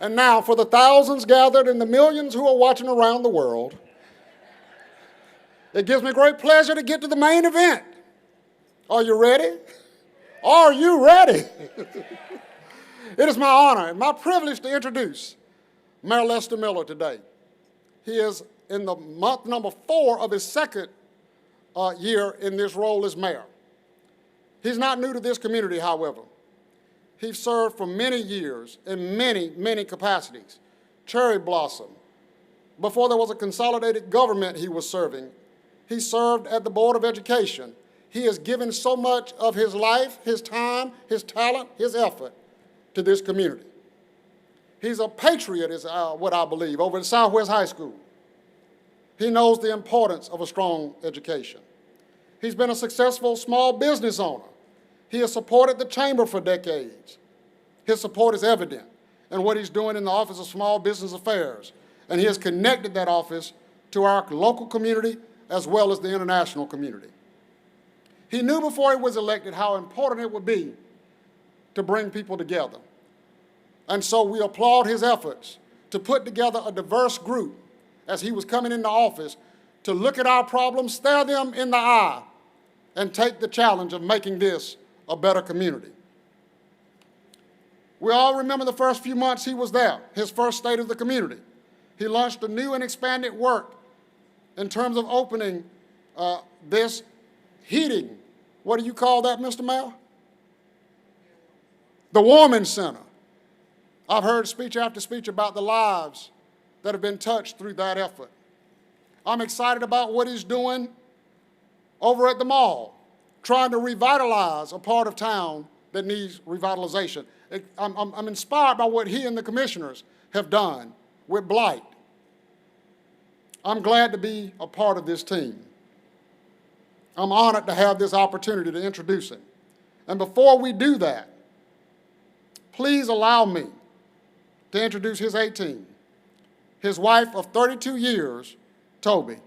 And now, for the thousands gathered and the millions who are watching around the world, it gives me great pleasure to get to the main event. Are you ready? Are you ready? It is my honor and my privilege to introduce Mayor Lester Miller today. He is in the month number 4 of his second year in this role as mayor. He's not new to this community, however. He's served for many years in many capacities. Cherry Blossom. Before there was a consolidated government he was serving, he served at the Board of Education. He has given so much of his life, his time, his talent, his effort to this community. He's a patriot, is what I believe, over at Southwest High School. He knows the importance of a strong education. He's been a successful small business owner. He has supported the Chamber for decades. His support is evident in what he's doing in the Office of Small Business Affairs, and he has connected that office to our local community as well as the international community. He knew before he was elected how important it would be to bring people together. And so we applaud his efforts to put together a diverse group as he was coming into office to look at our problems, stare them in the eye, and take the challenge of making this a better community. We all remember the first few months he was there, his first State of the Community. He launched a new and expanded work in terms of opening this heating, what do you call that, Mr. Mayor? The Warming Center. I've heard speech after speech about the lives that have been touched through that effort. I'm excited about what he's doing over at the mall, trying to revitalize a part of town that needs revitalization. I'm inspired by what he and the commissioners have done with blight. I'm glad to be a part of this team. I'm honored to have this opportunity to introduce him. And before we do that, please allow me to introduce his 18, his wife of 32 years, Toby.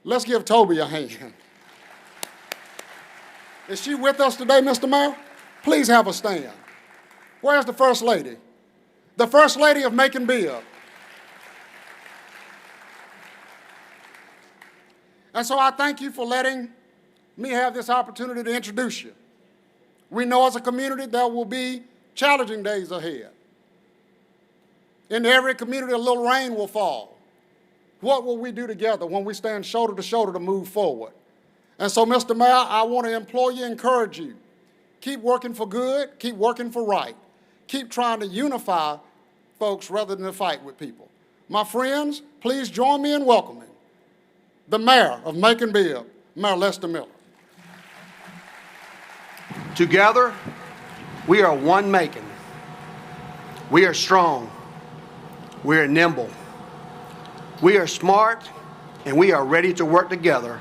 Let's give Toby a hand. Is she with us today, Mr. Mayor? Please have a stand. Where's the First Lady? The First Lady of Macon-Bibb. And so I thank you for letting me have this opportunity to introduce you. We know as a community there will be challenging days ahead. In every community, a little rain will fall. What will we do together when we stand shoulder to shoulder to move forward? And so, Mr. Mayor, I want to implore you, encourage you. Keep working for good, keep working for right. Keep trying to unify folks rather than to fight with people. My friends, please join me in welcoming the Mayor of Macon-Bibb, Mayor Lester Miller. Together, we are one Macon. We are strong. We are nimble. We are smart, and we are ready to work together,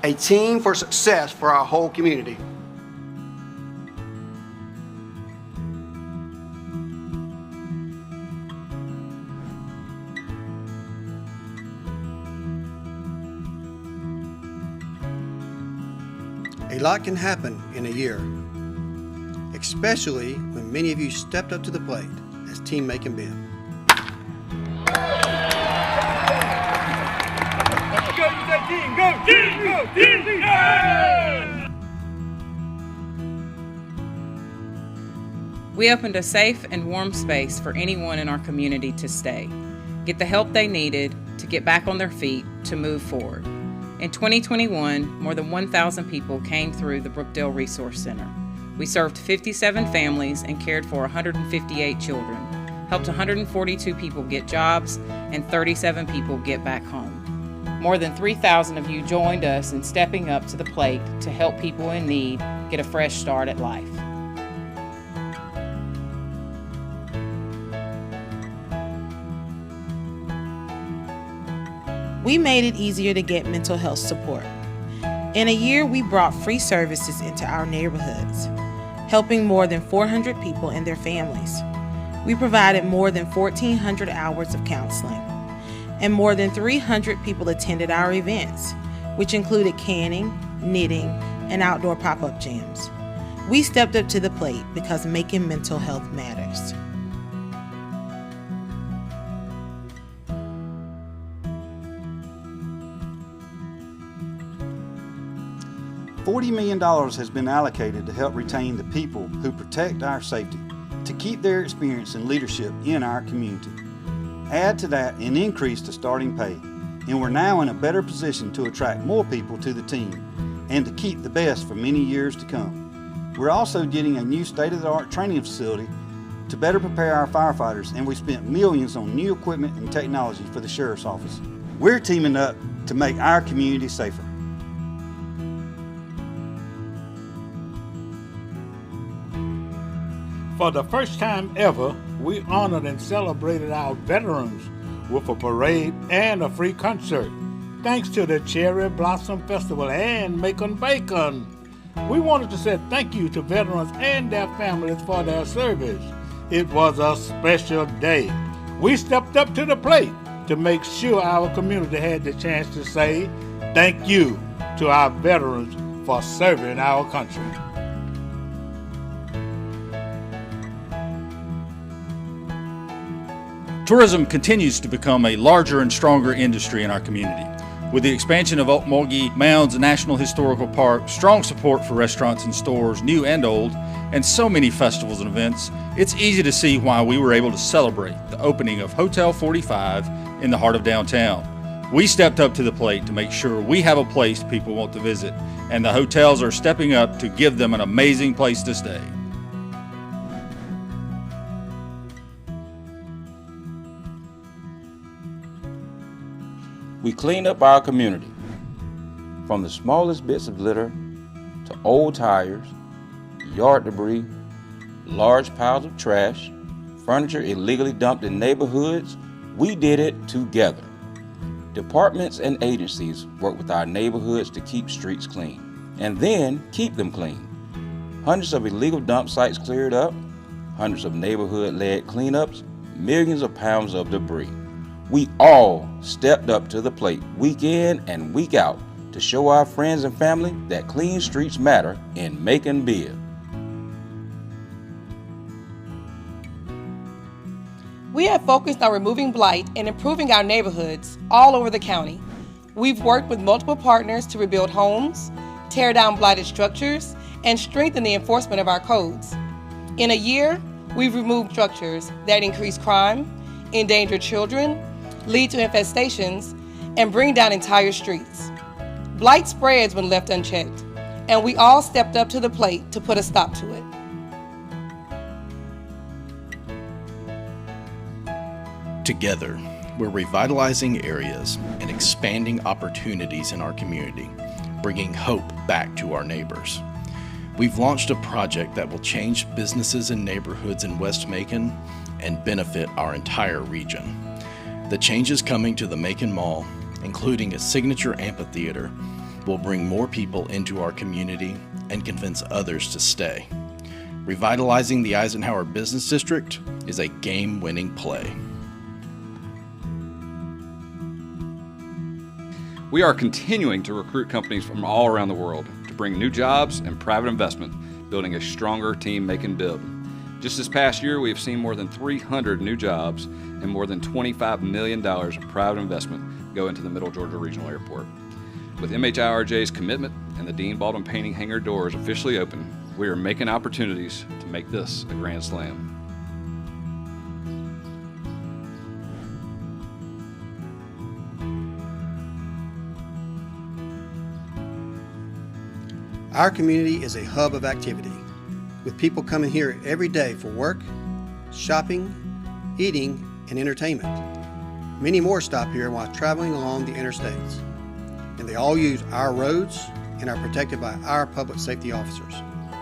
a team for success for our whole community. A lot can happen in a year, especially when many of you stepped up to the plate as Team Macon-Bibb. Go, team, go, team, yeah! We opened a safe and warm space for anyone in our community to stay, get the help they needed to get back on their feet to move forward. In 2021, more than 1,000 people came through the Brookdale Resource Center. We served 57 families and cared for 158 children, helped 142 people get jobs, and 37 people get back home. More than 3,000 of you joined us in stepping up to the plate to help people in need get a fresh start at life. We made it easier to get mental health support. In a year, we brought free services into our neighborhoods, helping more than 400 people and their families. We provided more than 1,400 hours of counseling, and more than 300 people attended our events, which included canning, knitting, and outdoor pop-up jams. We stepped up to the plate because making mental health matters. $40 million has been allocated to help retain the people who protect our safety, to keep their experience and leadership in our community. Add to that an increase to starting pay, and we're now in a better position to attract more people to the team and to keep the best for many years to come. We're also getting a new state-of-the-art training facility to better prepare our firefighters, and we spent millions on new equipment and technology for the Sheriff's Office. We're teaming up to make our community safer. For the first time ever, we honored and celebrated our veterans with a parade and a free concert, thanks to the Cherry Blossom Festival and Macon-Bibb. We wanted to say thank you to veterans and their families for their service. It was a special day. We stepped up to the plate to make sure our community had the chance to say thank you to our veterans for serving our country. Tourism continues to become a larger and stronger industry in our community. With the expansion of Okmulgee Mound's National Historical Park, strong support for restaurants and stores, new and old, and so many festivals and events, it's easy to see why we were able to celebrate the opening of Hotel 45 in the heart of downtown. We stepped up to the plate to make sure we have a place people want to visit, and the hotels are stepping up to give them an amazing place to stay. We clean up our community, from the smallest bits of litter to old tires, yard debris, large piles of trash, furniture illegally dumped in neighborhoods. We did it together. Departments and agencies work with our neighborhoods to keep streets clean, and then keep them clean. Hundreds of illegal dump sites cleared up, hundreds of neighborhood-led cleanups, millions of pounds of debris. We all stepped up to the plate week in and week out to show our friends and family that clean streets matter in Macon-Bibb. We have focused on removing blight and improving our neighborhoods all over the county. We've worked with multiple partners to rebuild homes, tear down blighted structures, and strengthen the enforcement of our codes. In a year, we've removed structures that increase crime, endanger children, lead to infestations, and bring down entire streets. Blight spreads when left unchecked, and we all stepped up to the plate to put a stop to it. Together, we're revitalizing areas and expanding opportunities in our community, bringing hope back to our neighbors. We've launched a project that will change businesses and neighborhoods in West Macon and benefit our entire region. The changes coming to the Macon Mall, including a signature amphitheater, will bring more people into our community and convince others to stay. Revitalizing the Eisenhower Business District is a game-winning play. We are continuing to recruit companies from all around the world to bring new jobs and private investment, building a stronger team Macon-Bibb. Just this past year, we have seen more than 300 new jobs and more than $25 million of private investment go into the Middle Georgia Regional Airport. With MHIRJ's commitment and the Dean Baldwin Painting hangar doors officially open, we are making opportunities to make this a grand slam. Our community is a hub of activity, with people coming here every day for work, shopping, eating, and entertainment. Many more stop here while traveling along the interstates, and they all use our roads and are protected by our public safety officers.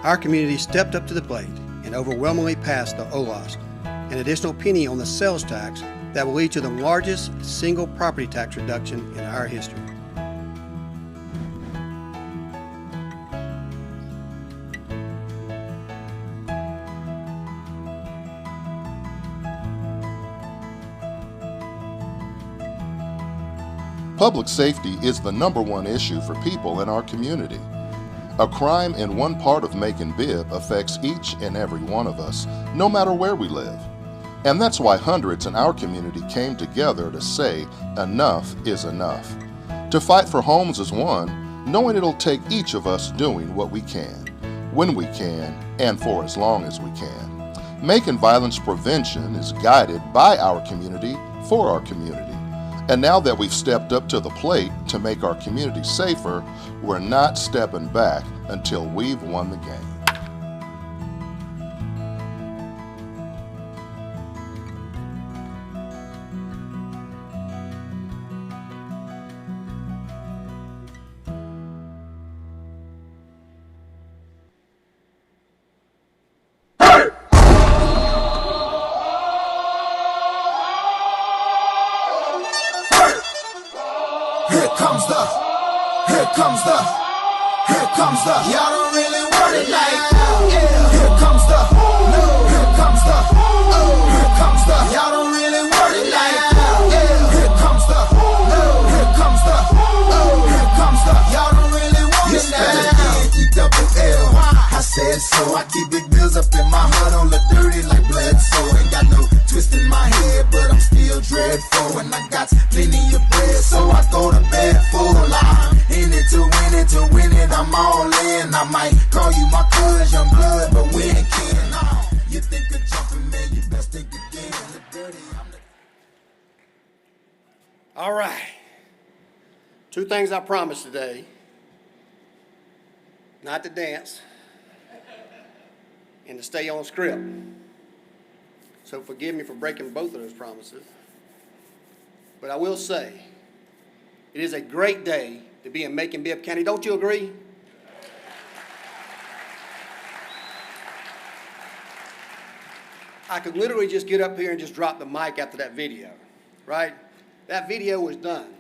Our community stepped up to the plate and overwhelmingly passed the OLOST, an additional penny on the sales tax that will lead to the largest single property tax reduction in our history. Public safety is the #1 issue for people in our community. A crime in one part of Macon-Bibb affects each and every one of us, no matter where we live. And that's why hundreds in our community came together to say enough is enough. To fight for homes is one, knowing it'll take each of us doing what we can, when we can, and for as long as we can. Macon Violence Prevention is guided by our community for our community. And now that we've stepped up to the plate to make our community safer, we're not stepping back until we've won the game. Here comes the, y'all don't really want it like, yeah. Here comes the, no. Here comes the, oh. Here comes the, y'all don't really want it like, yeah. Here comes the, no. Here comes the, oh. Here comes the, y'all don't really want it like, E-double-L. I said so, I keep big bills up in my hood on the dirty like blood, so ain't got no twist in my head, but I'm still dreadful, and I got plenty of bread, so I go to bed full line. In it to win it, I'm all in. I might call you my cuz, young blood, but we ain't kin. You think of jumping, man, you best think again. The dirty, All right. 2 things I promised today. Not to dance and to stay on script. So forgive me for breaking both of those promises. But I will say, it is a great day to be in Macon-Bibb County. Don't you agree? I could literally just get up here and just drop the mic after that video, right? That video was done,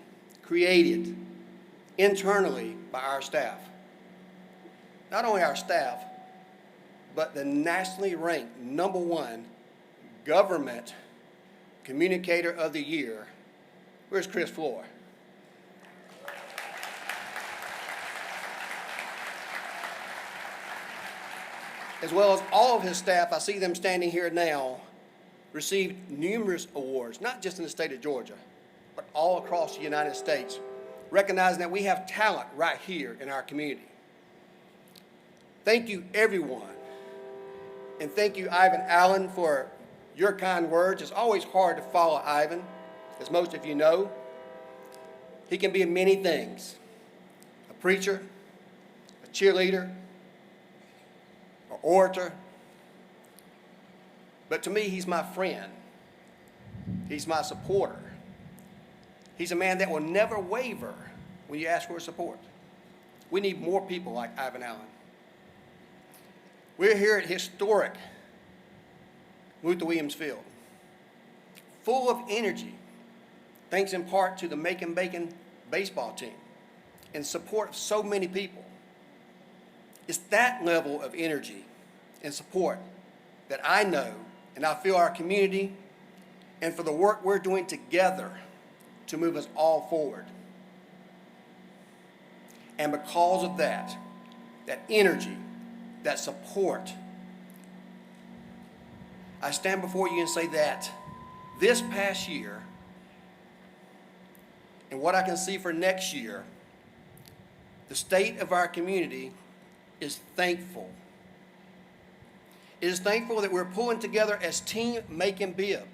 created internally by our staff. Not only our staff, but the nationally ranked #1 government communicator of the year. Where's Chris Floor? As well as all of his staff, I see them standing here now, received numerous awards, not just in the state of Georgia, but all across the United States, recognizing that we have talent right here in our community. Thank you, everyone. And thank you, Ivan Allen, for your kind words. It's always hard to follow Ivan, as most of you know. He can be many things: a preacher, a cheerleader, an orator. But to me, he's my friend. He's my supporter. He's a man that will never waver when you ask for support. We need more people like Ivan Allen. We're here at historic Luther Williams Field, full of energy, thanks in part to the Macon-Bacon baseball team, in support of so many people. It's that level of energy and support that I know and I feel our community, and for the work we're doing together to move us all forward. And because of that energy, that support, I stand before you and say that this past year, and what I can see for next year, the state of our community is thankful. It is thankful that we're pulling together as Team Macon-Bibb.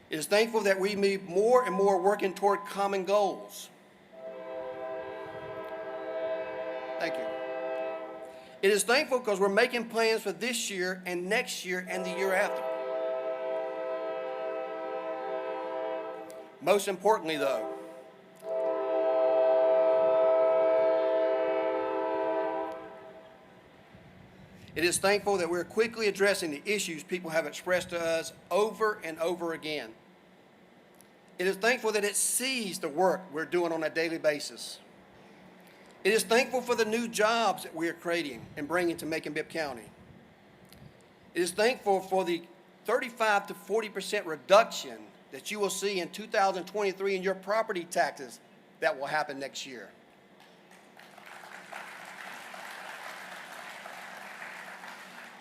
It is thankful that we move more and more working toward common goals. Thank you. It is thankful because we're making plans for this year and next year and the year after. Most importantly, though, it is thankful that we're quickly addressing the issues people have expressed to us over and over again. It is thankful that it sees the work we're doing on a daily basis. It is thankful for the new jobs that we are creating and bringing to Macon-Bibb County. It is thankful for the 35 to 40% reduction that you will see in 2023 in your property taxes that will happen next year.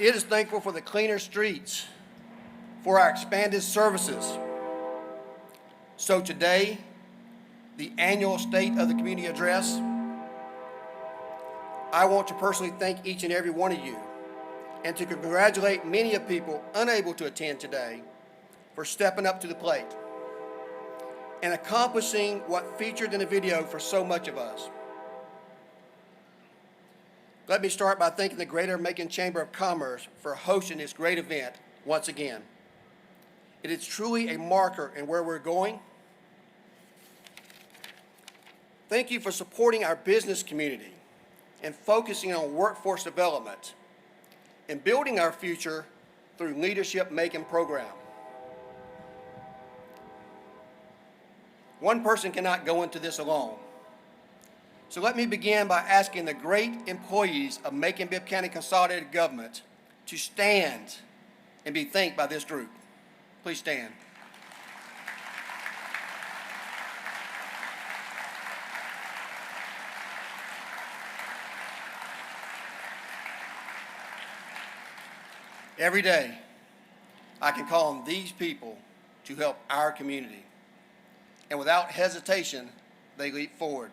It is thankful for the cleaner streets, for our expanded services. So today, the annual State of the Community Address, I want to personally thank each and every one of you and to congratulate many of people unable to attend today for stepping up to the plate and accomplishing what featured in the video for so much of us. Let me start by thanking the Greater Macon Chamber of Commerce for hosting this great event once again. It is truly a marker in where we're going. Thank you for supporting our business community and focusing on workforce development and building our future through Leadership Macon program. One person cannot go into this alone. So let me begin by asking the great employees of Macon-Bibb County Consolidated Government to stand and be thanked by this group. Please stand. Every day, I can call on these people to help our community. And without hesitation, they leap forward.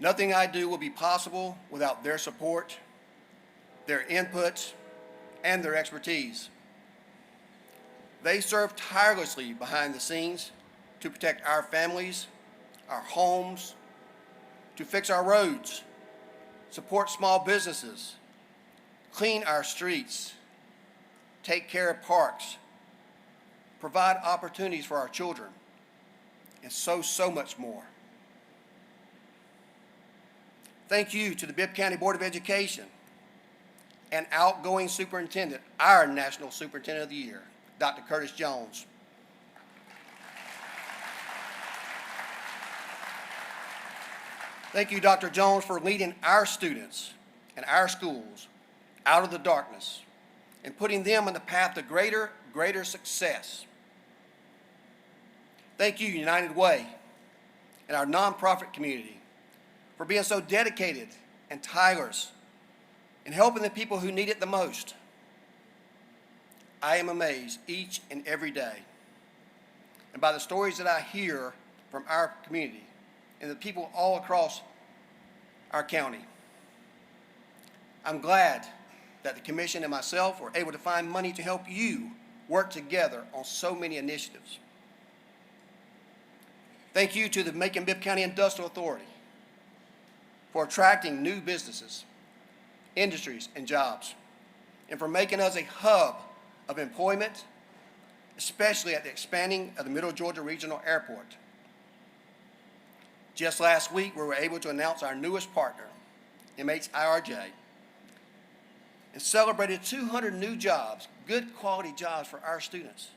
Nothing I do will be possible without their support, their input, and their expertise. They serve tirelessly behind the scenes to protect our families, our homes, to fix our roads, support small businesses, clean our streets, take care of parks, provide opportunities for our children, and so much more. Thank you to the Bibb County Board of Education and outgoing superintendent, our National Superintendent of the Year, Dr. Curtis Jones. Thank you, Dr. Jones, for leading our students and our schools out of the darkness and putting them on the path to greater success. Thank you, United Way, and our nonprofit community for being so dedicated and tireless in helping the people who need it the most. I am amazed each and every day and by the stories that I hear from our community and the people all across our county. I'm glad that the commission and myself were able to find money to help you work together on so many initiatives. Thank you to the Macon-Bibb County Industrial Authority for attracting new businesses, industries, and jobs, and for making us a hub of employment, especially at the expanding of the Middle Georgia Regional Airport. Just last week, we were able to announce our newest partner, MHIRJ, and celebrated 200 new jobs, good quality jobs for our students,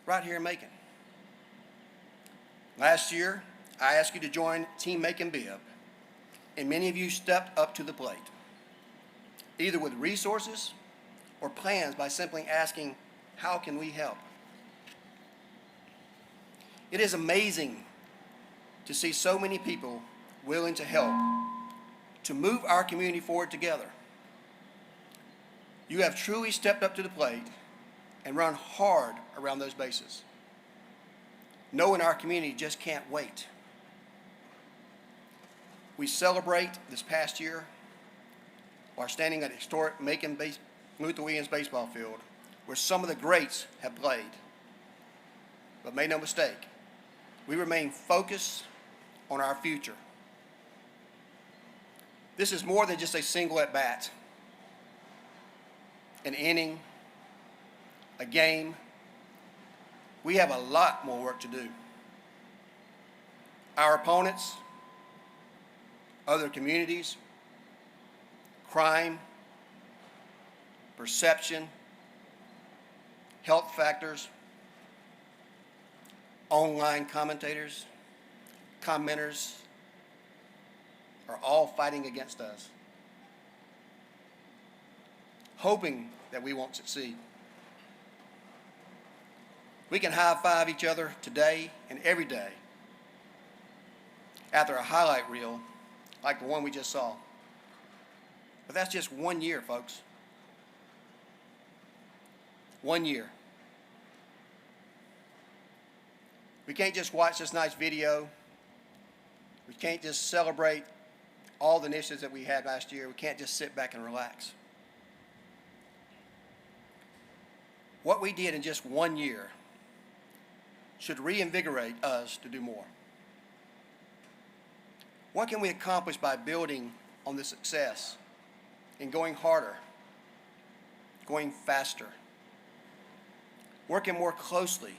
right here in Macon. Last year, I asked you to join Team Macon-Bibb, and many of you stepped up to the plate, either with resources or plans by simply asking, how can we help? It is amazing to see so many people willing to help, to move our community forward together. You have truly stepped up to the plate and run hard around those bases. Knowing our community just can't wait. We celebrate this past year while standing at historic Macon Luther Williams baseball field where some of the greats have played. But make no mistake, we remain focused on our future. This is more than just a single at bat, an inning, a game. We have a lot more work to do. Our opponents, other communities, crime, perception, health factors, online commentators, commenters are all fighting against us, hoping that we won't succeed. We can high-five each other today and every day after a highlight reel like the one we just saw. But that's just 1 year, folks. 1 year. We can't just watch this nice video. We can't just celebrate all the initiatives that we had last year. We can't just sit back and relax. What we did in just 1 year should reinvigorate us to do more. What can we accomplish by building on this success and going harder, going faster, working more closely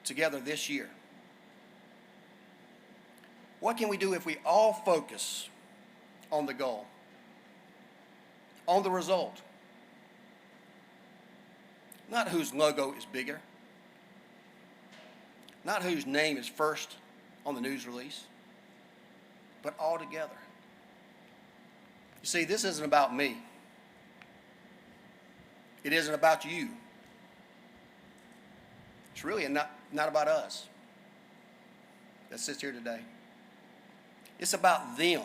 together this year? What can we do if we all focus on the goal, on the result? Not whose logo is bigger, not whose name is first on the news release, but all together. You see, this isn't about me. It isn't about you. It's really not about us that sits here today. It's about them,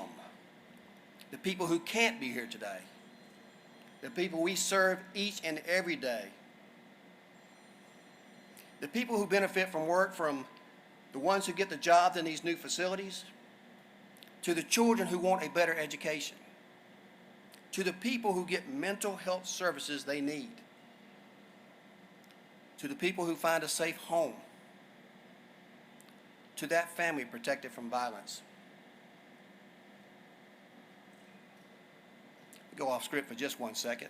the people who can't be here today, the people we serve each and every day, the people who benefit from work, from the ones who get the jobs in these new facilities, to the children who want a better education, to the people who get mental health services they need, to the people who find a safe home, to that family protected from violence. Go off script for just 1 second.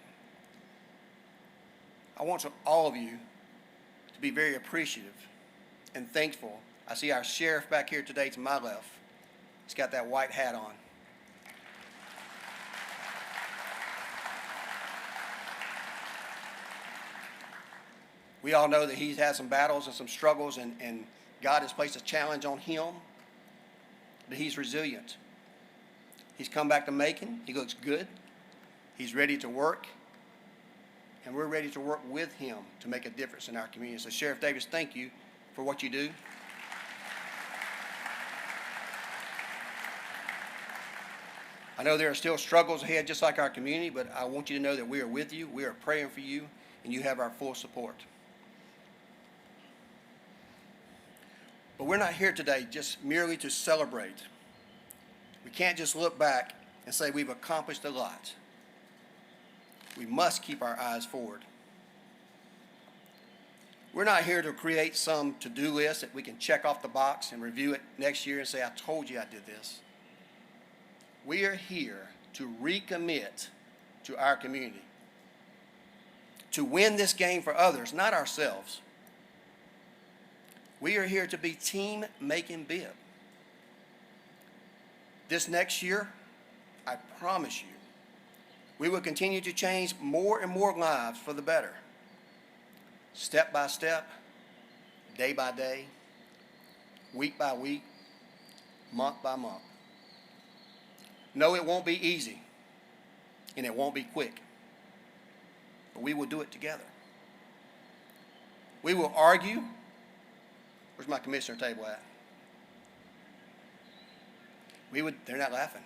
I want all of you to be very appreciative and thankful. I see our sheriff back here today to my left. He's got that white hat on. We all know that he's had some battles and some struggles, and God has placed a challenge on him, but he's resilient. He's come back to Macon. He looks good. He's ready to work, and we're ready to work with him to make a difference in our community. So, Sheriff Davis, thank you for what you do. I know there are still struggles ahead, just like our community, but I want you to know that we are with you, we are praying for you, and you have our full support. But we're not here today just merely to celebrate. We can't just look back and say we've accomplished a lot. We must keep our eyes forward. We're not here to create some to-do list that we can check off the box and review it next year and say, I told you I did this. We are here to recommit to our community, to win this game for others, not ourselves. We are here to be Team Macon-Bibb. This next year, I promise you, we will continue to change more and more lives for the better, step by step, day by day, week by week, month by month. No, it won't be easy, and it won't be quick, but we will do it together. We will argue. Where's my commissioner table at? They're not laughing.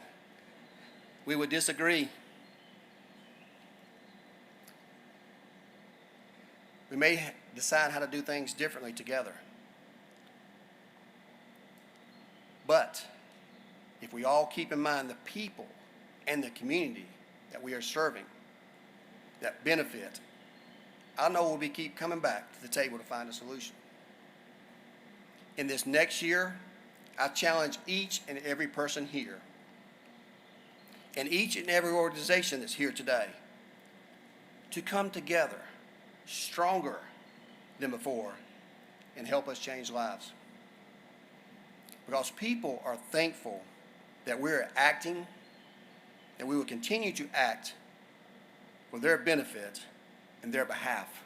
We would disagree. We may decide how to do things differently together. But if we all keep in mind the people and the community that we are serving, that benefit, I know we'll keep coming back to the table to find a solution. In this next year, I challenge each and every person here, and each and every organization that's here today, to come together stronger than before and help us change lives. Because people are thankful that we're acting, and we will continue to act for their benefit and their behalf.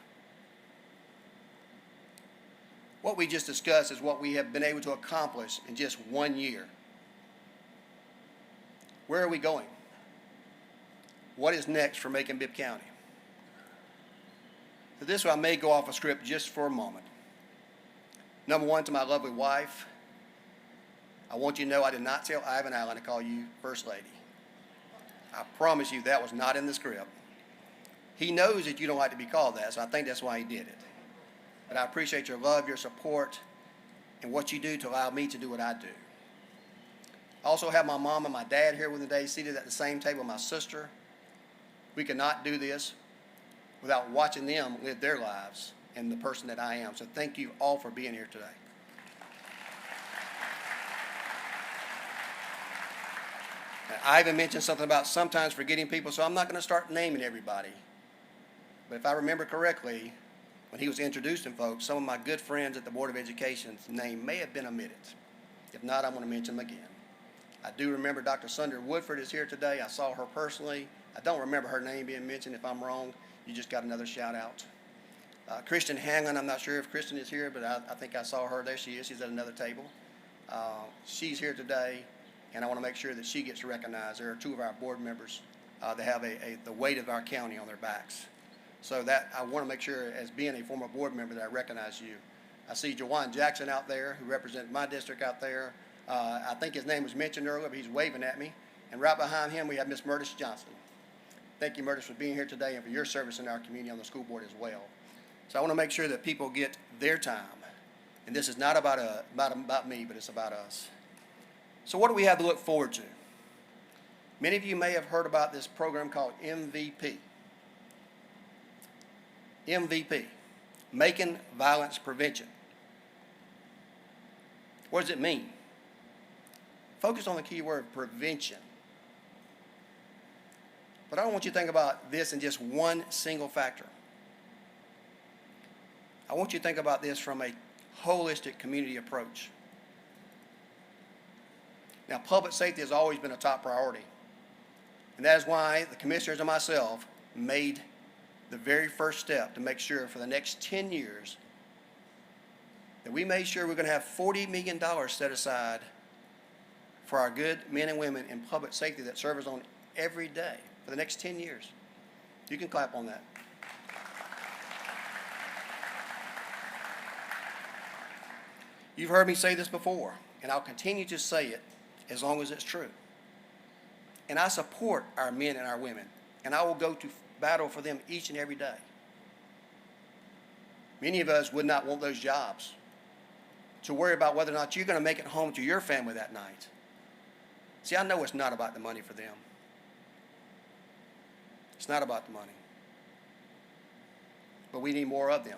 What we just discussed is what we have been able to accomplish in just 1 year. Where are we going? What is next for Macon-Bibb County? For this one, I may go off a script just for a moment. Number one, to my lovely wife, I want you to know I did not tell Ivan Allen to call you First Lady. I promise you that was not in the script. He knows that you don't like to be called that, so I think that's why he did it. But I appreciate your love, your support, and what you do to allow me to do what I do. I also have my mom and my dad here with me today, seated at the same table with my sister. We could not do this without watching them live their lives and the person that I am. So thank you all for being here today. Ivan mentioned something about sometimes forgetting people, so I'm not going to start naming everybody. But if I remember correctly, when he was introducing folks, some of my good friends at the Board of Education's name may have been omitted. If not, I'm going to mention them again. I do remember Dr. Sundar Woodford is here today. I saw her personally. I don't remember her name being mentioned. If I'm wrong, you just got another shout out. Kristen Hanlon, I'm not sure if Kristen is here, but I think I saw her. There she is. She's at another table. She's here today, and I want to make sure that she gets recognized. There are two of our board members that have the weight of our county on their backs. So that I want to make sure, as being a former board member, that I recognize you. I see Jawan Jackson out there, who represents my district out there. I think his name was mentioned earlier, but he's waving at me. And right behind him, we have Ms. Murtis Johnson. Thank you, Murtis, for being here today and for your service in our community on the school board as well. So I want to make sure that people get their time. And this is not about me, but it's about us. So what do we have to look forward to? Many of you may have heard about this program called MVP. MVP, Macon Violence Prevention. What does it mean? Focus on the key word, prevention. But I don't want you to think about this in just one single factor. I want you to think about this from a holistic community approach. Now, public safety has always been a top priority. And that is why the commissioners and myself made the very first step to make sure for the next 10 years that we made sure we're going to have $40 million set aside for our good men and women in public safety that serve us on every day for the next 10 years. You can clap on that. You've heard me say this before, and I'll continue to say it as long as it's true. And I support our men and our women, and I will go to battle for them each and every day. Many of us would not want those jobs, to worry about whether or not you're going to make it home to your family that night. See, I know it's not about the money for them. It's not about the money. But we need more of them.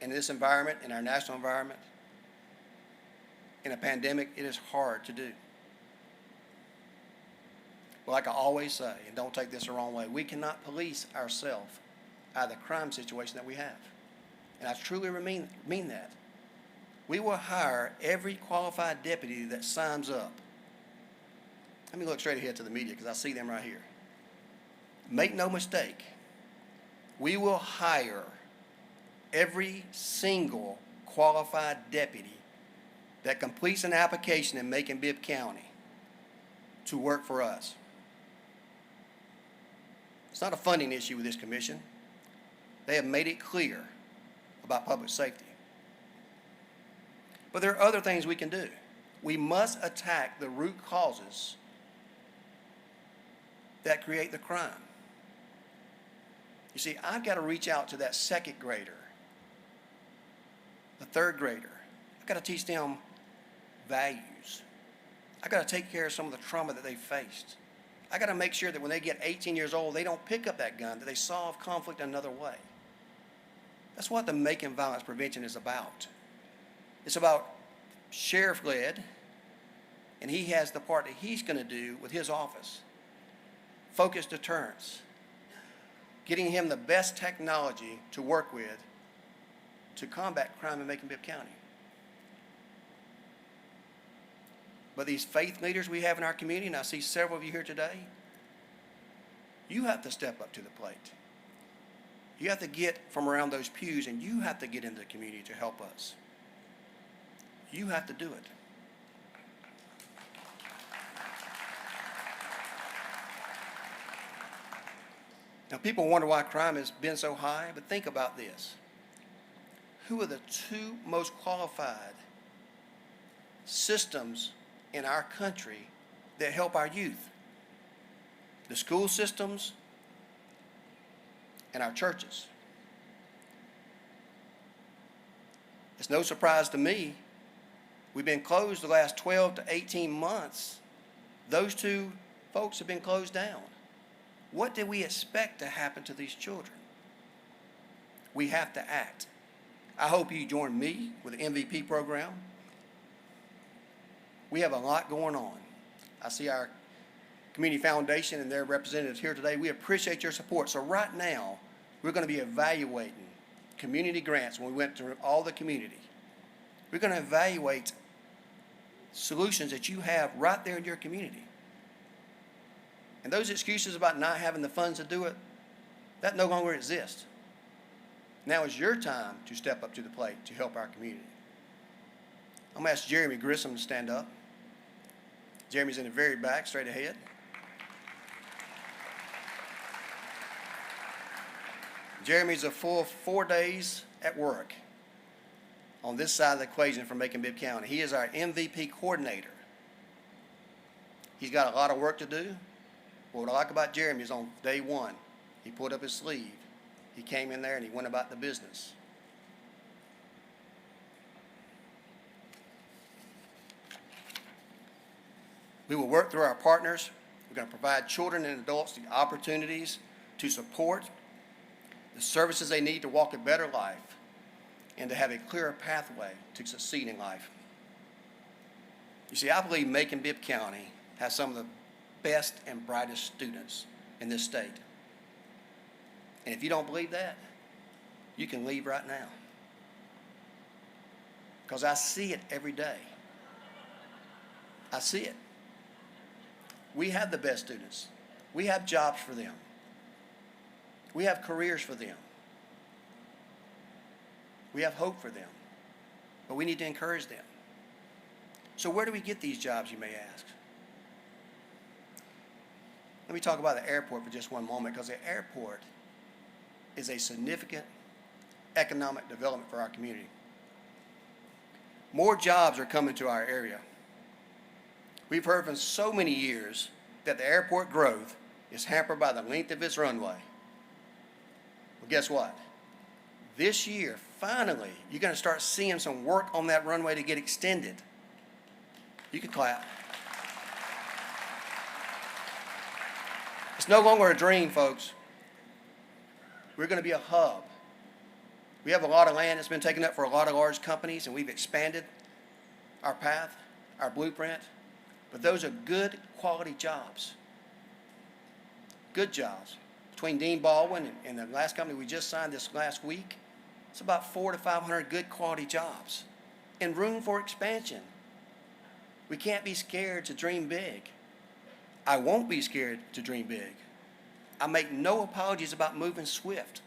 In this environment, in our national environment, in a pandemic, it is hard to do. But like I always say, and don't take this the wrong way, we cannot police ourselves out of the crime situation that we have. And I truly mean that. We will hire every qualified deputy that signs up. Let me look straight ahead to the media because I see them right here. Make no mistake, we will hire every single qualified deputy that completes an application in Macon-Bibb County to work for us. It's not a funding issue with this commission. They have made it clear about public safety. But there are other things we can do. We must attack the root causes that create the crime. You see, I've got to reach out to that second grader, the third grader. I've got to teach them values. I've got to take care of some of the trauma that they faced. I've got to make sure that when they get 18 years old, they don't pick up that gun, that they solve conflict another way. That's what the Macon Violence Prevention is about. It's about sheriff-led, and he has the part that he's going to do with his office. Focused deterrence. Getting him the best technology to work with to combat crime in Macon-Bibb County. But these faith leaders we have in our community, and I see several of you here today, you have to step up to the plate. You have to get from around those pews, and you have to get into the community to help us. You have to do it. Now, people wonder why crime has been so high, but think about this. Who are the two most qualified systems in our country that help our youth? The school systems and our churches. It's no surprise to me. We've been closed the last 12 to 18 months. Those two folks have been closed down. What did we expect to happen to these children? We have to act. I hope you join me with the MVP program. We have a lot going on. I see our Community Foundation and their representatives here today. We appreciate your support. So right now, we're going to be evaluating community grants when we went through all the community. We're going to evaluate solutions that you have right there in your community. And those excuses about not having the funds to do it, that no longer exists. Now is your time to step up to the plate to help our community. I'm going to ask Jeremy Grissom to stand up. Jeremy's in the very back, straight ahead. Jeremy's a full 4 days at work on this side of the equation for Macon-Bibb County. He is our MVP coordinator. He's got a lot of work to do. What I like about Jeremy is on day one, he pulled up his sleeve. He came in there and he went about the business. We will work through our partners. We're going to provide children and adults the opportunities to support the services they need to walk a better life and to have a clearer pathway to succeed in life. You see, I believe Macon-Bibb County has some of the best and brightest students in this state. And if you don't believe that, you can leave right now. Because I see it every day. I see it. We have the best students. We have jobs for them. We have careers for them. We have hope for them. But we need to encourage them. So where do we get these jobs, you may ask? Let me talk about the airport for just one moment, because the airport is a significant economic development for our community. More jobs are coming to our area. We've heard for so many years that the airport growth is hampered by the length of its runway. Well, guess what? This year, finally, you're going to start seeing some work on that runway to get extended. You can clap. It's no longer a dream, folks. We're going to be a hub. We have a lot of land that's been taken up for a lot of large companies, and we've expanded our path, our blueprint. But those are good quality jobs. Good jobs. Between Dean Baldwin and the last company we just signed this last week, it's about 400 to 500 good quality jobs and room for expansion. We can't be scared to dream big. I won't be scared to dream big. I make no apologies about moving swift.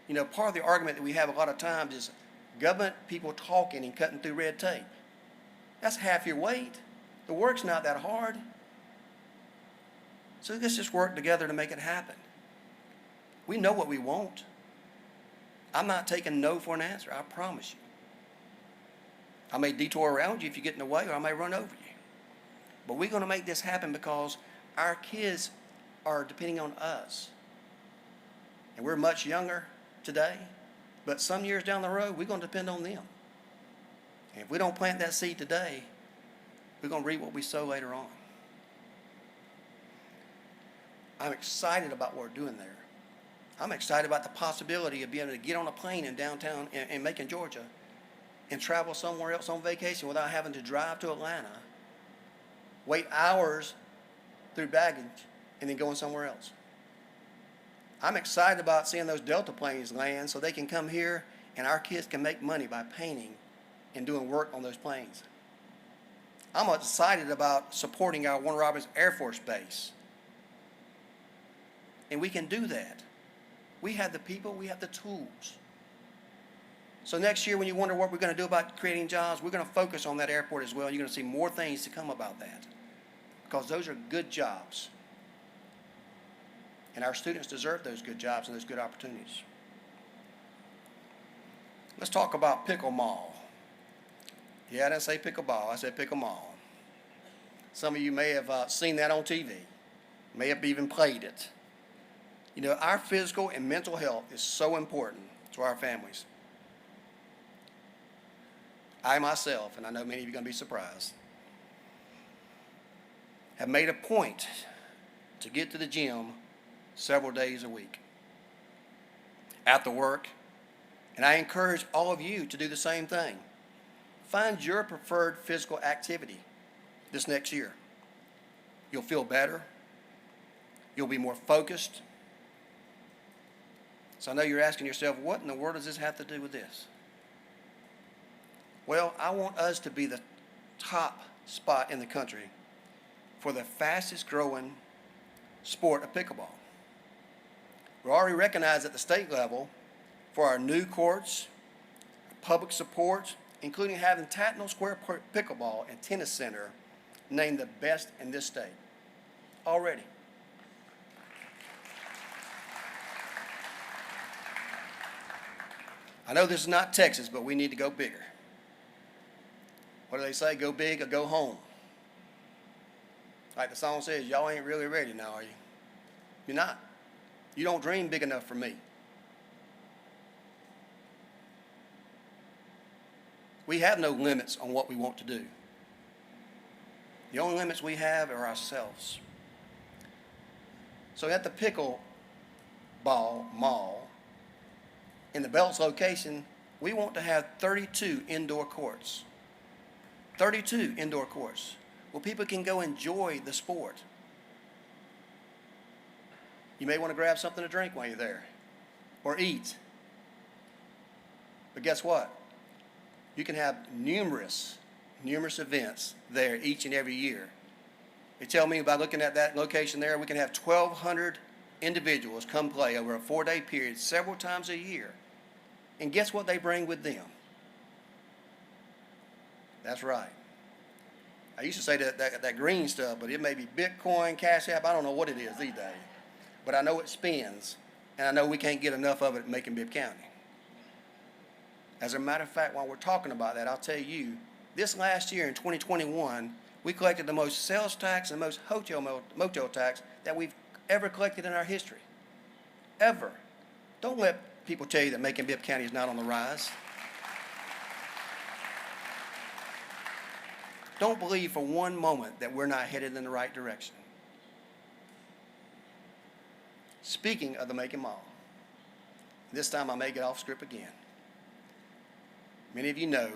You know, part of the argument that we have a lot of times is government people talking and cutting through red tape. That's half your weight. The work's not that hard. So let's just work together to make it happen. We know what we want. I'm not taking no for an answer, I promise you. I may detour around you if you get in the way, or I may run over you. But we're going to make this happen because our kids are depending on us. And we're much younger today, but some years down the road, we're going to depend on them. And if we don't plant that seed today, we're going to reap what we sow later on. I'm excited about what we're doing there. I'm excited about the possibility of being able to get on a plane in downtown in Macon, Georgia, and travel somewhere else on vacation without having to drive to Atlanta, wait hours through baggage, and then going somewhere else. I'm excited about seeing those Delta planes land so they can come here and our kids can make money by painting and doing work on those planes. I'm excited about supporting our Warner Robins Air Force Base. And we can do that. We have the people, we have the tools. So next year when you wonder what we're going to do about creating jobs, we're going to focus on that airport as well. You're going to see more things to come about that. Because those are good jobs. And our students deserve those good jobs and those good opportunities. Let's talk about pickleball. Yeah, I didn't say pickleball, I said pickleball. Some of you may have seen that on TV, may have even played it. You know, our physical and mental health is so important to our families. I myself, and I know many of you are going to be surprised, have made a point to get to the gym several days a week after work, and I encourage all of you to do the same thing. Find your preferred physical activity this next year. You'll feel better. You'll be more focused. So I know you're asking yourself, what in the world does this have to do with this? Well, I want us to be the top spot in the country for the fastest growing sport of pickleball. We're already recognized at the state level for our new courts, public support, including having Tatnall Square Pickleball and Tennis Center named the best in this state. Already. I know this is not Texas, but we need to go bigger. What do they say? Go big or go home. Like the song says, y'all ain't really ready now, are you? You're not. You don't dream big enough for me. We have no limits on what we want to do. The only limits we have are ourselves. So at the Pickleball Mall, in the Belts location, we want to have 32 indoor courts. 32 indoor courts where people can go enjoy the sport. You may want to grab something to drink while you're there or eat. But guess what? You can have numerous events there each and every year. They tell me by looking at that location there, we can have 1,200 individuals come play over a 4-day period several times a year. And guess what they bring with them? That's right. I used to say that green stuff, but it may be Bitcoin, Cash App, I don't know what it is these days. But I know it spins, and I know we can't get enough of it in Macon-Bibb County. As a matter of fact, while we're talking about that, I'll tell you, this last year in 2021, we collected the most sales tax and most motel tax that we've ever collected in our history. Ever. Don't let people tell you that Macon-Bibb County is not on the rise. Don't believe for one moment that we're not headed in the right direction. Speaking of the Macon Mall, this time I may get off script again. Many of you know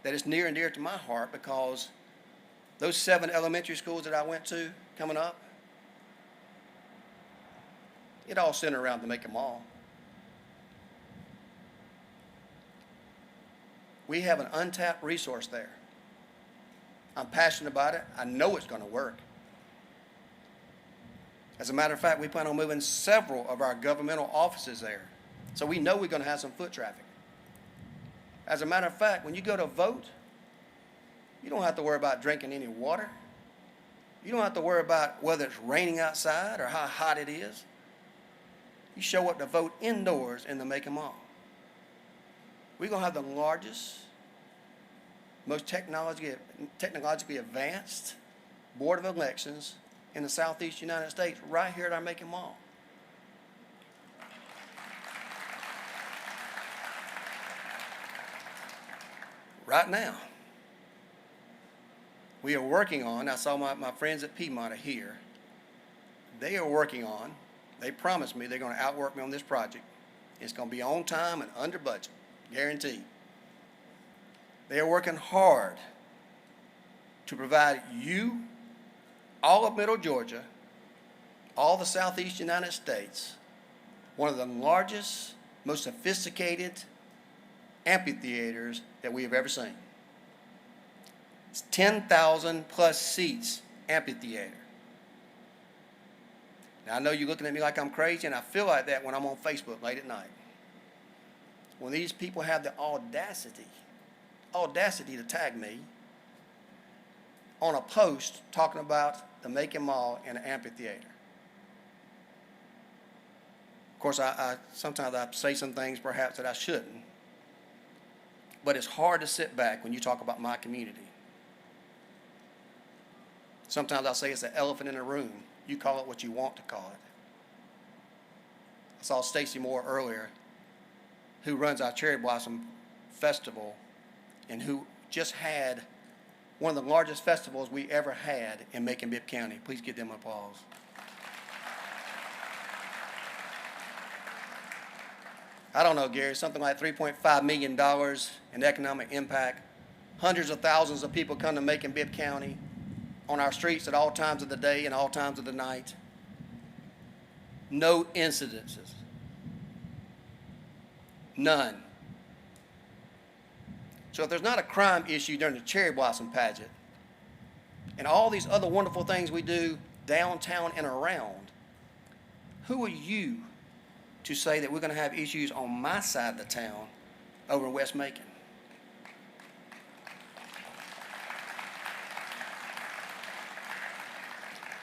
that it's near and dear to my heart because those 7 elementary schools that I went to coming up, it all centered around the Macon Mall. We have an untapped resource there. I'm passionate about it. I know it's going to work. As a matter of fact, we plan on moving several of our governmental offices there. So we know we're going to have some foot traffic. As a matter of fact, when you go to vote, you don't have to worry about drinking any water. You don't have to worry about whether it's raining outside or how hot it is. You show up to vote indoors in the Macon Mall. We're going to have the largest, most technologically advanced Board of Elections in the Southeast United States right here at our Macon Mall. Right now, we are working on, I saw my friends at Piedmont are here. They are working on, they promised me they're going to outwork me on this project. It's going to be on time and under budget, guaranteed. They are working hard to provide you, all of Middle Georgia, all the Southeast United States, one of the largest, most sophisticated amphitheaters that we have ever seen. It's 10,000 plus seats amphitheater. Now I know you're looking at me like I'm crazy, and I feel like that when I'm on Facebook late at night. When these people have the audacity to tag me on a post talking about the Macon Mall and an amphitheater. Of course, sometimes I say some things perhaps that I shouldn't, but it's hard to sit back when you talk about my community. Sometimes I'll say it's an elephant in the room. You call it what you want to call it. I saw Stacy Moore earlier, who runs our Cherry Blossom Festival and who just had one of the largest festivals we ever had in Macon-Bibb County. Please give them an applause. I don't know, Gary, something like $3.5 million in economic impact. Hundreds of thousands of people come to Macon-Bibb County on our streets at all times of the day and all times of the night. No incidences. None. So if there's not a crime issue during the cherry blossom pageant and all these other wonderful things we do downtown and around, who are you to say that we're going to have issues on my side of the town over in West Macon?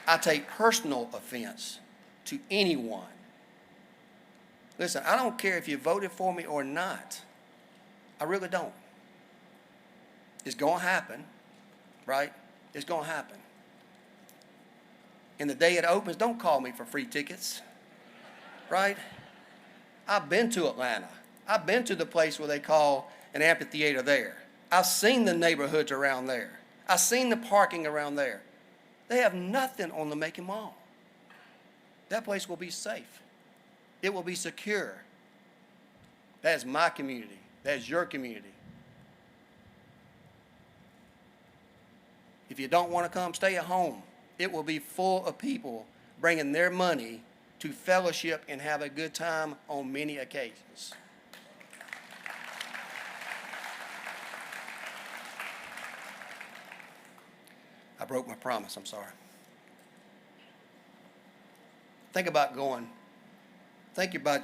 I take personal offense to anyone. Listen, I don't care if you voted for me or not. I really don't. It's going to happen, right? It's going to happen. And the day it opens, don't call me for free tickets, right? I've been to Atlanta. I've been to the place where they call an amphitheater there. I've seen the neighborhoods around there. I've seen the parking around there. They have nothing on the Macon Mall. That place will be safe. It will be secure. That is my community. That is your community. If you don't want to come, stay at home. It will be full of people bringing their money to fellowship and have a good time on many occasions. I broke my promise, I'm sorry. Think about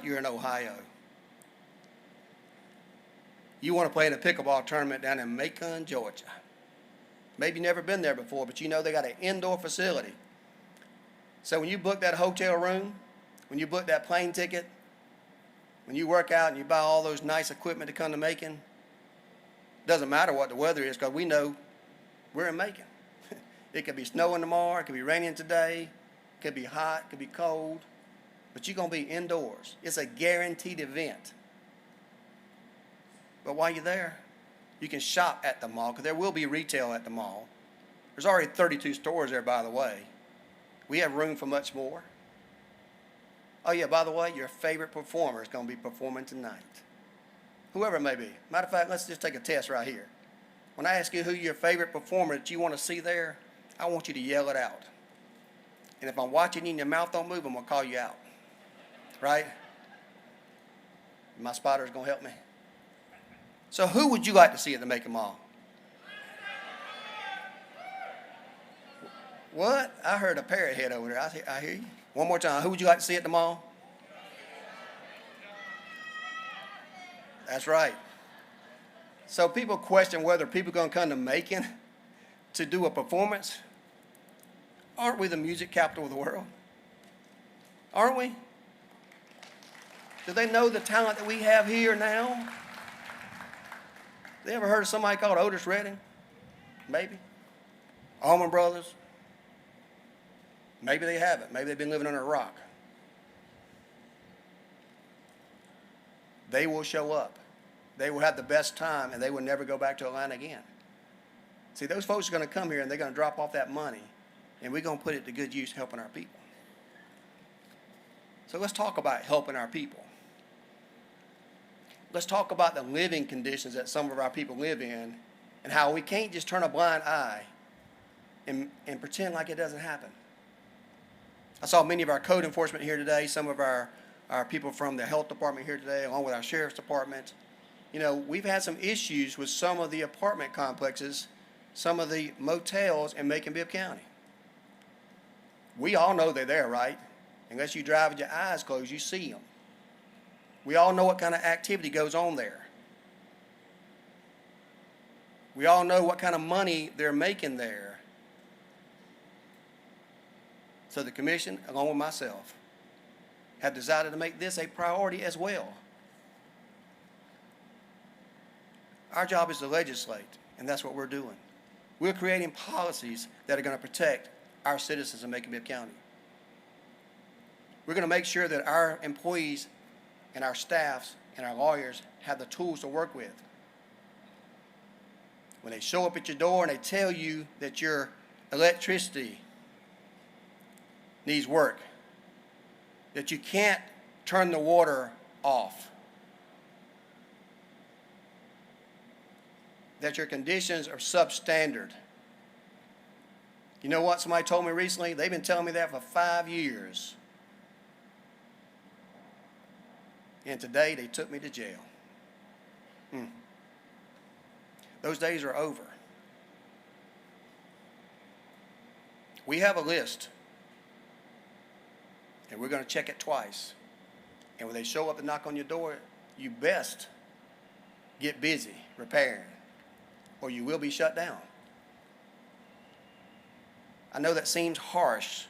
you're in Ohio. You want to play in a pickleball tournament down in Macon, Georgia. Maybe you've never been there before, but you know they got an indoor facility. So when you book that hotel room, when you book that plane ticket, when you work out and you buy all those nice equipment to come to Macon, it doesn't matter what the weather is because we know we're in Macon. It could be snowing tomorrow, it could be raining today, it could be hot, it could be cold, but you're going to be indoors. It's a guaranteed event. But while you're there, you can shop at the mall because there will be retail at the mall. There's already 32 stores there, by the way. We have room for much more. Oh, yeah, by the way, your favorite performer is going to be performing tonight. Whoever it may be. Matter of fact, let's just take a test right here. When I ask you who your favorite performer that you want to see there, I want you to yell it out. And if I'm watching you and your mouth don't move, I'm going to call you out. Right? My spotter's going to help me. So who would you like to see at the Macon Mall? What? I heard a parrot head over there. I hear you. One more time. Who would you like to see at the mall? That's right. So people question whether people are going to come to Macon to do a performance. Aren't we the music capital of the world? Aren't we? Do they know the talent that we have here now? They ever heard of somebody called Otis Redding? Maybe. Allman Brothers? Maybe they haven't. Maybe they've been living under a rock. They will show up. They will have the best time, and they will never go back to Atlanta again. See, those folks are going to come here, and they're going to drop off that money, and we're going to put it to good use helping our people. So let's talk about helping our people. Let's talk about the living conditions that some of our people live in and how we can't just turn a blind eye and pretend like it doesn't happen. I saw many of our code enforcement here today, some of our people from the health department here today, along with our sheriff's department. You know, we've had some issues with some of the apartment complexes, some of the motels in Macon-Bibb County. We all know they're there, right? Unless you drive with your eyes closed, you see them. We all know what kind of activity goes on there. We all know what kind of money they're making there. So the commission, along with myself, have decided to make this a priority as well. Our job is to legislate, and that's what we're doing. We're creating policies that are going to protect our citizens in Macon-Bibb County. We're going to make sure that our employees and our staffs and our lawyers have the tools to work with. when they show up at your door and they tell you that your electricity needs work, that you can't turn the water off, that your conditions are substandard. You know what somebody told me recently? They've been telling me that for 5 years. And today they took me to jail. Those days are over. We have a list, and we're going to check it twice. And when they show up and knock on your door, you best get busy repairing, or you will be shut down. I know that seems harsh,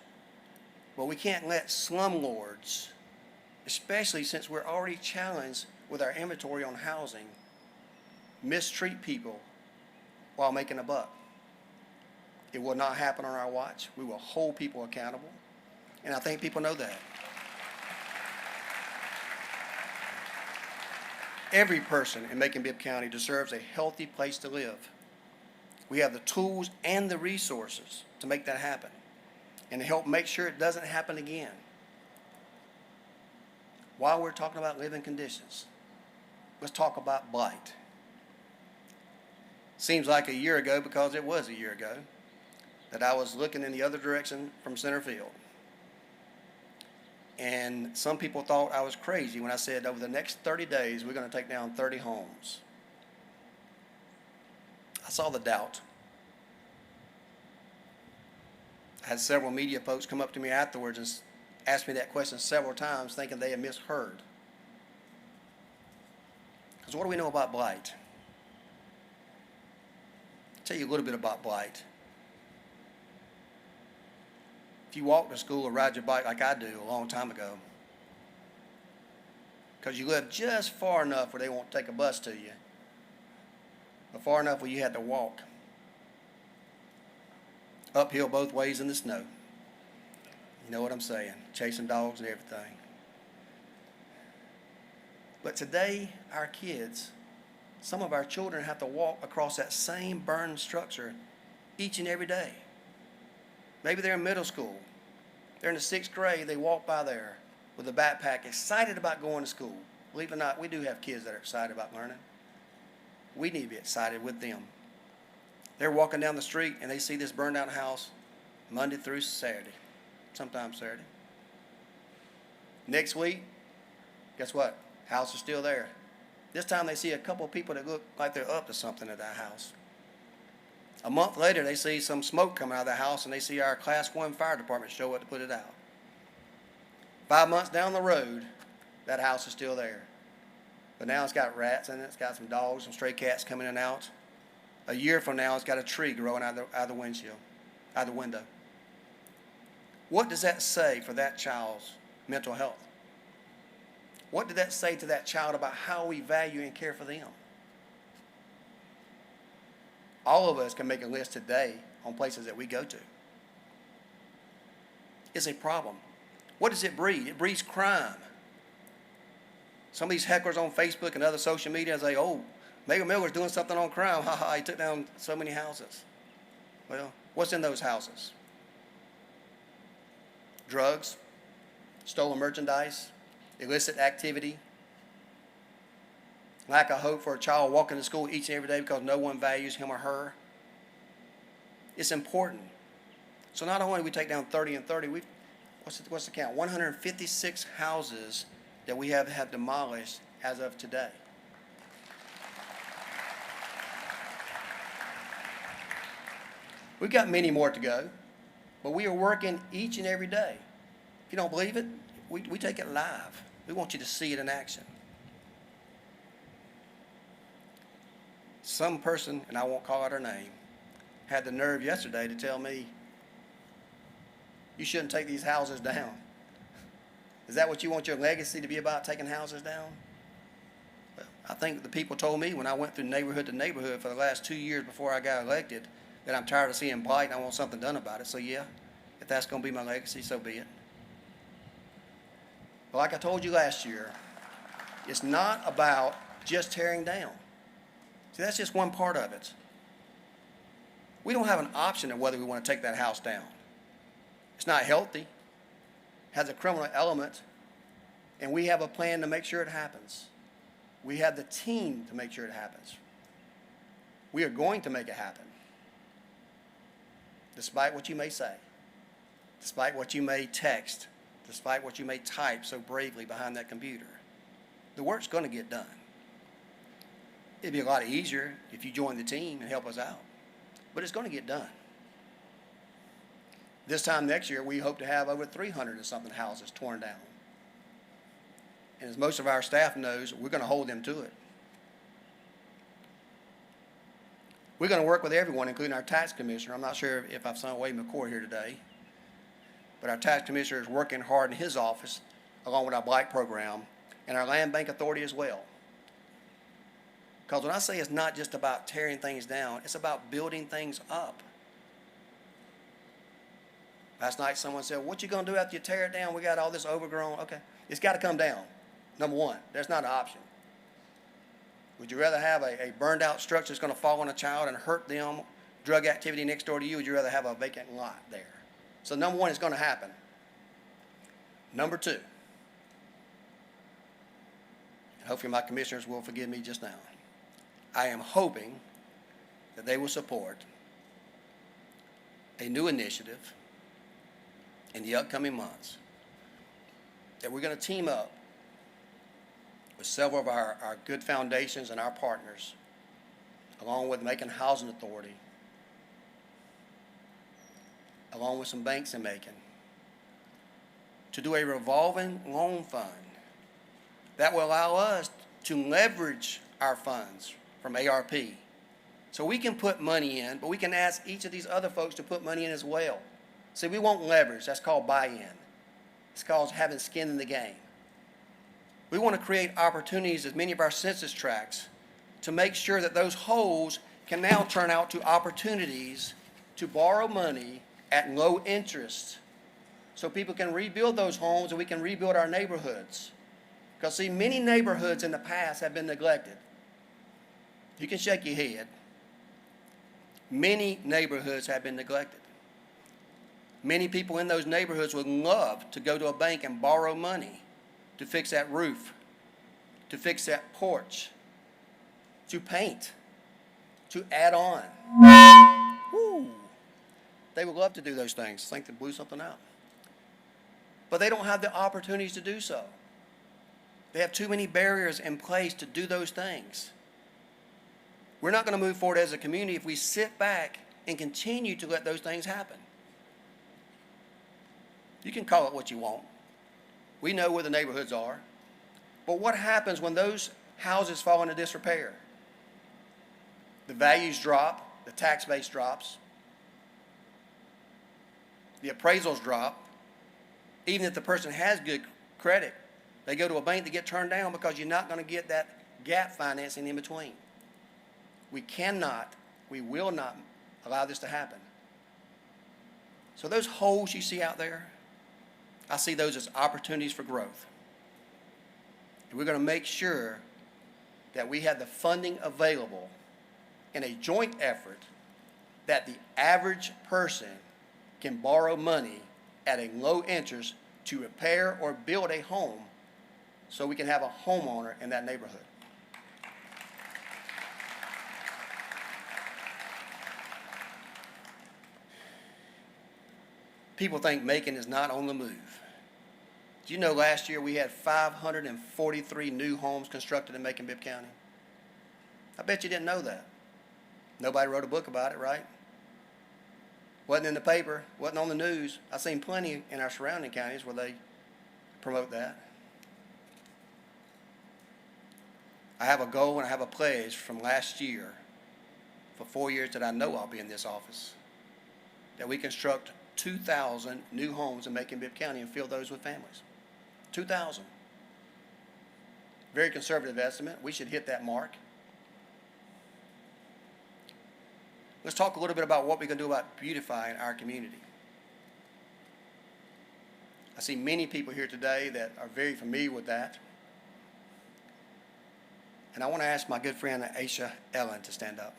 but we can't let slumlords, especially since we're already challenged with our inventory on housing, mistreat people while making a buck. It will not happen on our watch. We will hold people accountable, and I think people know that. Every person in Macon-Bibb County deserves a healthy place to live. We have the tools and the resources to make that happen and to help make sure it doesn't happen again. While we're talking about living conditions, let's talk about blight. Seems like a year ago, because it was a year ago, that I was looking in the other direction from center field. And some people thought I was crazy when I said over the next 30 days, we're going to take down 30 homes. I saw the doubt. I had several media folks come up to me afterwards and ask me that question several times, thinking they had misheard. Because what do we know about blight? I'll tell you a little bit about blight. If you walk to school or ride your bike like I do a long time ago, because you live just far enough where they won't take a bus to you, but far enough where you had to walk uphill both ways in the snow. You know what I'm saying? Chasing dogs and everything. But today, our kids, some of our children have to walk across that same burned structure each and every day. Maybe they're in middle school. They're in the 6th grade. They walk by there with a backpack, excited about going to school. Believe it or not, we do have kids that are excited about learning. We need to be excited with them. They're walking down the street and they see this burned down house Monday through Saturday, sometimes Saturday. Next week, guess what? House is still there. This time they see a couple of people that look like they're up to something at that house. A month later, they see some smoke coming out of the house and they see our Class 1 fire department show up to put it out. 5 months down the road, that house is still there. But now it's got rats in it, it's got some dogs, some stray cats coming in and out. A year from now, it's got a tree growing out of the windshield, out of the window. What does that say for that child's mental health? What did that say to that child about how we value and care for them? All of us can make a list today on places that we go to. It's a problem. What does it breed? It breeds crime. Some of these hecklers on Facebook and other social media say, oh, Megan Miller's doing something on crime. Ha ha, he took down so many houses. Well, what's in those houses? Drugs, stolen merchandise, illicit activity, lack of hope for a child walking to school each and every day because no one values him or her. It's important. So not only do we take down 30 and 30, what's the count? 156 houses that we have demolished as of today. We've got many more to go, but we are working each and every day. If you don't believe it, we take it live. We want you to see it in action. Some person, and I won't call out her name, had the nerve yesterday to tell me, you shouldn't take these houses down. Is that what you want your legacy to be about, taking houses down? Well, I think the people told me when I went through neighborhood to neighborhood for the last 2 years before I got elected that I'm tired of seeing blight and I want something done about it. So yeah, if that's going to be my legacy, so be it. But like I told you last year, it's not about just tearing down. See, that's just one part of it. we don't have an option of whether we want to take that house down. It's not healthy, has a criminal element, and we have a plan to make sure it happens. We have the team to make sure it happens. We are going to make it happen, despite what you may say, despite what you may text, despite what you may type so bravely behind that computer. The work's going to get done. It'd be a lot easier if you join the team and help us out, but it's going to get done. This time next year, we hope to have over 300 and something houses torn down. And as most of our staff knows, we're going to hold them to it. We're going to work with everyone, including our tax commissioner. I'm not sure if I've seen Wade McCoy here today, but our tax commissioner is working hard in his office, along with our blight program, and our land bank authority as well. Because when I say it's not just about tearing things down, it's about building things up. Last night someone said, what you going to do after you tear it down? We got all this overgrown. Okay, it's got to come down. Number one, there's not an option. Would you rather have a burned out structure that's going to fall on a child and hurt them, drug activity next door to you, or would you rather have a vacant lot there? So number one, it's going to happen. Number two, and hopefully my commissioners will forgive me just now, I am hoping that they will support a new initiative in the upcoming months, that we're going to team up with several of our good foundations and our partners, along with Macon Housing Authority, along with some banks in Macon, to do a revolving loan fund that will allow us to leverage our funds from ARP. So we can put money in, but we can ask each of these other folks to put money in as well. See, we won't leverage. That's called buy-in. It's called having skin in the game. We want to create opportunities as many of our census tracts to make sure that those holes can now turn out to opportunities to borrow money at low interest so people can rebuild those homes and we can rebuild our neighborhoods. Because, see, many neighborhoods in the past have been neglected. You can shake your head. Many neighborhoods have been neglected. Many people in those neighborhoods would love to go to a bank and borrow money to fix that roof, to fix that porch, to paint, to add on. Woo. They would love to do those things. Think they blew something out. But they don't have the opportunities to do so. They have too many barriers in place to do those things. We're not going to move forward as a community if we sit back and continue to let those things happen. You can call it what you want. We know where the neighborhoods are. But what happens when those houses fall into disrepair? The values drop, the tax base drops, the appraisals drop. Even if the person has good credit, they go to a bank to get turned down because you're not going to get that gap financing in between. We cannot, we will not allow this to happen. So those holes you see out there, I see those as opportunities for growth. And we're going to make sure that we have the funding available in a joint effort that the average person can borrow money at a low interest to repair or build a home so we can have a homeowner in that neighborhood. People think Macon is not on the move. Do you know last year we had 543 new homes constructed in Macon-Bibb County? I bet you didn't know that. Nobody wrote a book about it, right? Wasn't in the paper, wasn't on the news. I've seen plenty in our surrounding counties where they promote that. I have a goal and I have a pledge from last year, for 4 years that I know I'll be in this office, that we construct 2,000 new homes in Macon-Bibb County and fill those with families. 2,000. Very conservative estimate. We should hit that mark. Let's talk a little bit about what we can do about beautifying our community. I see many people here today that are very familiar with that. And I want to ask my good friend Aisha Ellen to stand up.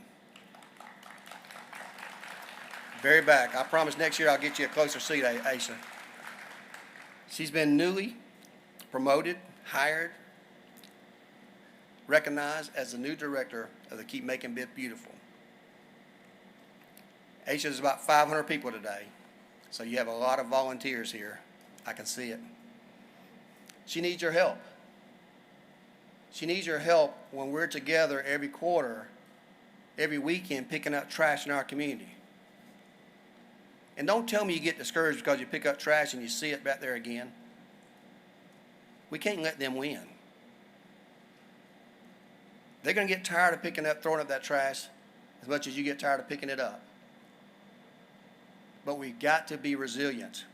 Very back. I promise next year I'll get you a closer seat, Asa. She's been newly promoted, hired, recognized as the new director of the Keep Macon-Bibb Beautiful. Asa is about 500 people today, so you have a lot of volunteers here. I can see it. She needs your help. She needs your help when we're together every quarter, every weekend, picking up trash in our community. And don't tell me you get discouraged because you pick up trash and you see it back there again. We can't let them win. They're going to get tired of throwing up that trash as much as you get tired of picking it up. But we've got to be resilient.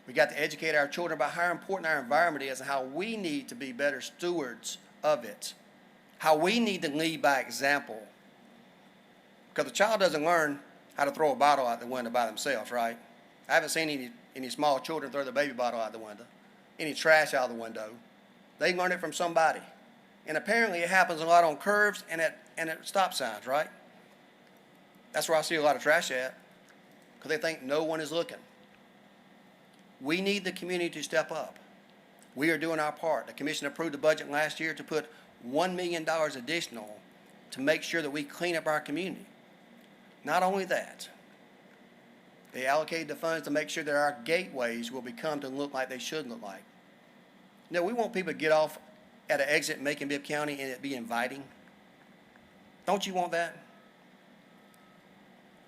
We've got to educate our children about how important our environment is and how we need to be better stewards of it. How we need to lead by example. Because the child doesn't learn how to throw a bottle out the window by themselves, right? I haven't seen any small children throw the baby bottle out the window, any trash out the window. They learn it from somebody. And apparently it happens a lot on curves and at stop signs, right? That's where I see a lot of trash at, because they think no one is looking. We need the community to step up. We are doing our part. The commission approved the budget last year to put $1 million additional to make sure that we clean up our community. Not only that, they allocated the funds to make sure that our gateways will become to look like they should look like. You know, we want people to get off at an exit in Macon-Bibb County and it be inviting. Don't you want that?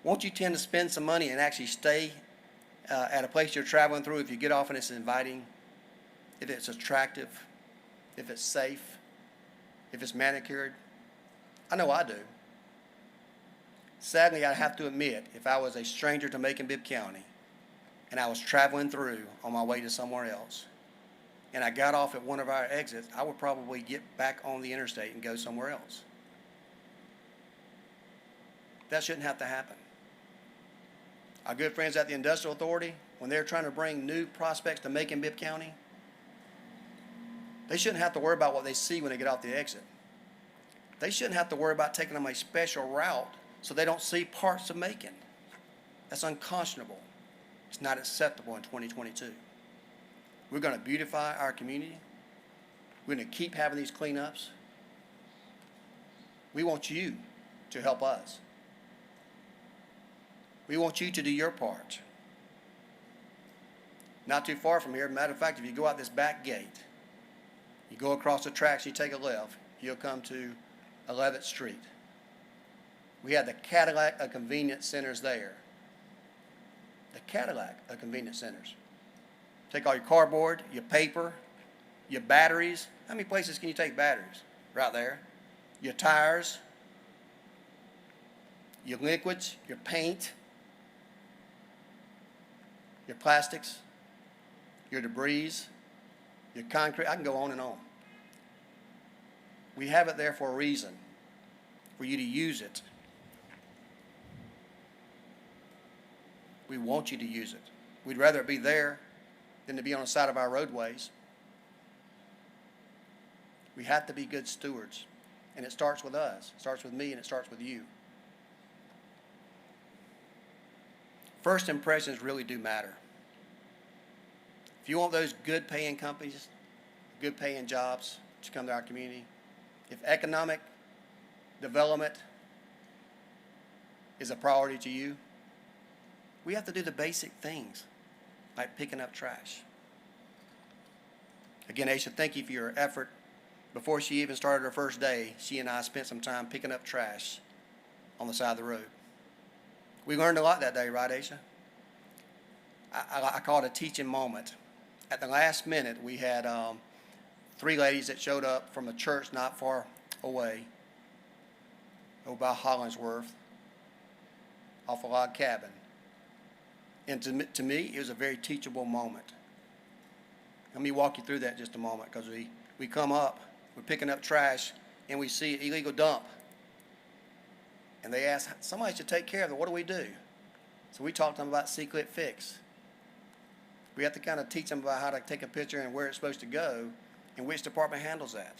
Won't you tend to spend some money and actually stay at a place you're traveling through if you get off and it's inviting, if it's attractive, if it's safe, if it's manicured? I know I do. Sadly, I have to admit, if I was a stranger to Macon-Bibb County and I was traveling through on my way to somewhere else and I got off at one of our exits, I would probably get back on the interstate and go somewhere else. That shouldn't have to happen. Our good friends at the Industrial Authority, when they're trying to bring new prospects to Macon-Bibb County, they shouldn't have to worry about what they see when they get off the exit. They shouldn't have to worry about taking them a special route so they don't see parts of Macon. That's unconscionable. It's not acceptable in 2022. We're going to beautify our community. We're going to keep having these cleanups. We want you to help us. We want you to do your part. Not too far from here. Matter of fact, if you go out this back gate, you go across the tracks, you take a left, you'll come to 11th Street. We have the Cadillac of convenience centers there. The Cadillac of convenience centers. Take all your cardboard, your paper, your batteries. How many places can you take batteries? Right there. Your tires, your liquids, your paint, your plastics, your debris, your concrete. I can go on and on. We have it there for a reason, for you to use it. We want you to use it. We'd rather it be there than to be on the side of our roadways. We have to be good stewards, and it starts with us. It starts with me, and it starts with you. First impressions really do matter. If you want those good paying companies, good paying jobs to come to our community, if economic development is a priority to you, we have to do the basic things like picking up trash. Again, Aisha, thank you for your effort. Before she even started her first day, she and I spent some time picking up trash on the side of the road. We learned a lot that day, right, Aisha? I call it a teaching moment. At the last minute, we had 3 ladies that showed up from a church not far away, over by Hollingsworth, off a log cabin. And to me, it was a very teachable moment. Let me walk you through that in just a moment, because we come up, we're picking up trash, and we see an illegal dump. And they ask, somebody should take care of it. What do we do? So we talked to them about C-clip fix. We have to kind of teach them about how to take a picture and where it's supposed to go and which department handles that.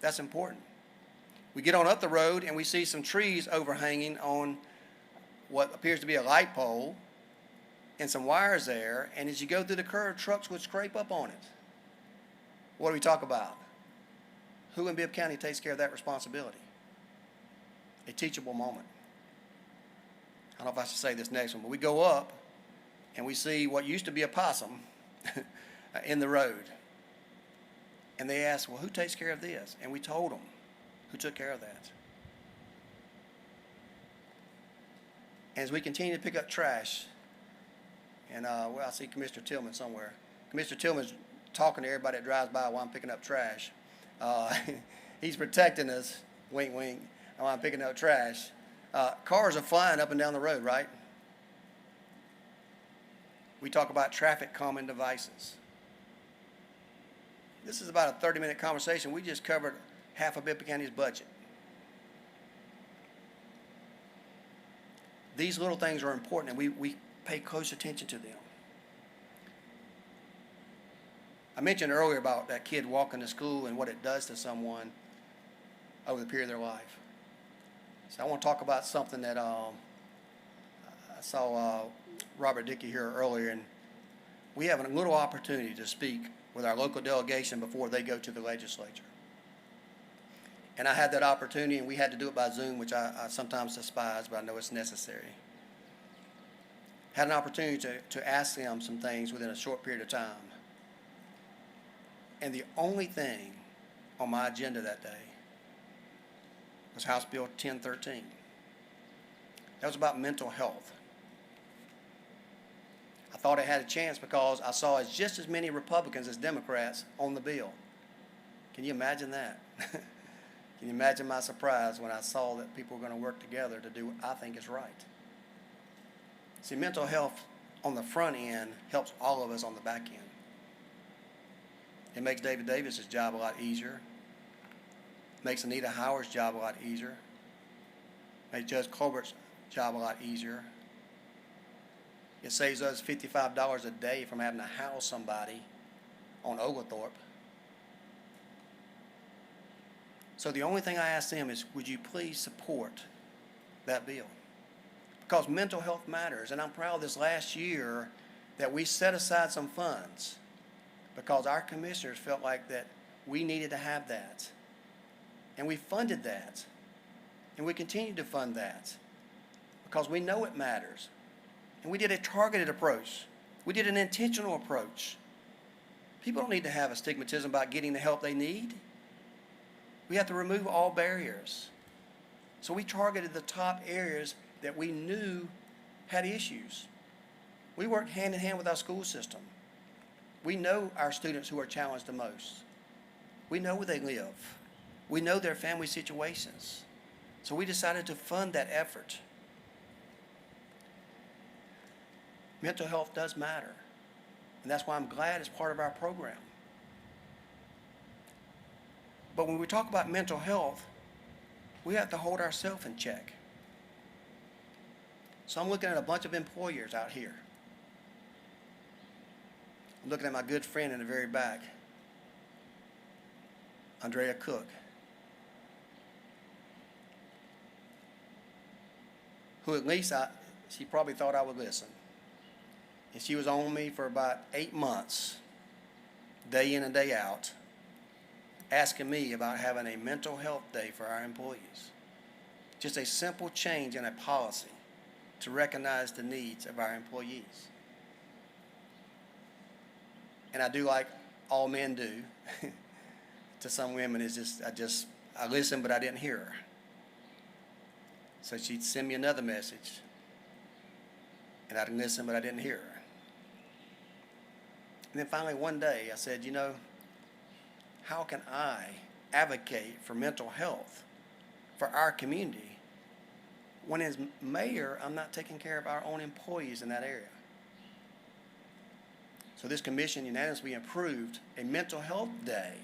That's important. We get on up the road and we see some trees overhanging on what appears to be a light pole and some wires there, and as you go through the curve, trucks would scrape up on it. What do we talk about? Who in Bibb County takes care of that responsibility? A teachable moment. I don't know if I should say this next one, but we go up and we see what used to be a possum in the road. And they asked, well, who takes care of this? And we told them who took care of that. As we continue to pick up trash, and well, I see Commissioner Tillman somewhere. Commissioner Tillman's talking to everybody that drives by while I'm picking up trash. He's protecting us, wink, wink, while I'm picking up trash. Cars are flying up and down the road, right? We talk about traffic calming devices. This is about a 30-minute conversation. We just covered half of Bibb County's budget. These little things are important, and we pay close attention to them. I mentioned earlier about that kid walking to school and what it does to someone over the period of their life. So I want to talk about something that I saw Robert Dickey here earlier, and we have a little opportunity to speak with our local delegation before they go to the legislature. And I had that opportunity, and we had to do it by Zoom, which I sometimes despise, but I know it's necessary. Had an opportunity to ask them some things within a short period of time. And the only thing on my agenda that day was House Bill 1013. That was about mental health. I thought it had a chance because I saw just as many Republicans as Democrats on the bill. Can you imagine that? Can you imagine my surprise when I saw that people were going to work together to do what I think is right? See, mental health on the front end helps all of us on the back end. It makes David Davis's job a lot easier. It makes Anita Howard's job a lot easier. It makes Judge Colbert's job a lot easier. It saves us $55 a day from having to house somebody on Oglethorpe. So the only thing I ask them is, would you please support that bill? Because mental health matters, and I'm proud this last year that we set aside some funds because our commissioners felt like that we needed to have that. And we funded that, and we continue to fund that because we know it matters. And we did a targeted approach. We did an intentional approach. People don't need to have a stigmatism about getting the help they need. We have to remove all barriers. So we targeted the top areas that we knew had issues. We work hand in hand with our school system. We know our students who are challenged the most. We know where they live. We know their family situations. So we decided to fund that effort. Mental health does matter, and that's why I'm glad it's part of our program. But when we talk about mental health, we have to hold ourselves in check. So I'm looking at a bunch of employers out here. I'm looking at my good friend in the very back, Andrea Cook, who at least she probably thought I would listen. And she was on me for about 8 months, day in and day out, asking me about having a mental health day for our employees. Just a simple change in a policy to recognize the needs of our employees. And I do like all men do to some women, is just I listened but I didn't hear her. So she'd send me another message and I'd listen but I didn't hear her. And then finally one day I said, you know, how can I advocate for mental health for our community when as mayor I'm not taking care of our own employees in that area? So this commission unanimously approved a mental health day